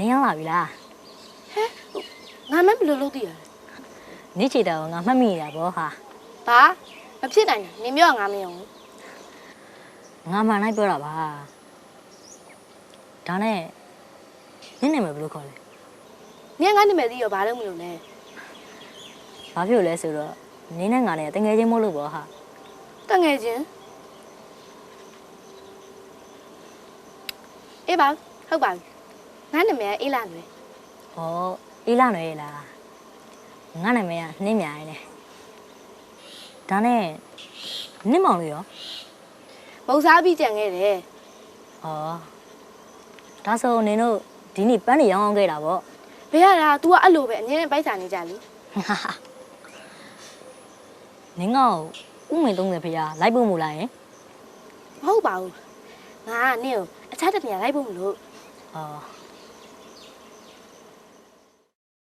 နေရောက်လာပြီလား ငါမဘယ်လိုလုပ်တည်ရလဲ နေချေတာကငါမှတ်မိနေတာဗောဟာ ဘာမဖြစ်နိုင်တာနင်ပြောငါမယုံ ငါမှန်လိုက်ပြောတာပါဒါနဲ့နင်းနေမယ်ဘယ်လိုခေါ်လဲ နင်ငါနာမည်သိရောဘာလို့မလို့လဲ ဘာဖြစ်လို့လဲဆိုတော့နင်းနဲ့ငါနဲ့တငယ်ချင်းမို့လို့ဗောဟာ တငယ်ချင်းအေးပါဟုတ်ပါပြီငါနာမည်အေးလာနွယ် ဩအေးလာနေလားငါနာမည်ကနှင်းမြိုင်နေဒါနဲ့နင်းမောင်လို့ရော မုတ်စားပြီးကြံခဲ့တယ် ဩဒါဆိုနင်တို့ဒီနေ့ပန်းနေရောင်းအောင်ခဲ့တာဗော ဘယ်ရတာ तू ကအဲ့လိုပဲအငင်းနဲ့ပိုက်စာနေကြလी နင်းကောဥမင်30ဖေးလိုက်ဖို့မလားယင် မဟုတ်ပါဘူးငါကနင့်ကိုအခြားတစ်နေရာလိုက်ဖို့မလို့ ဩ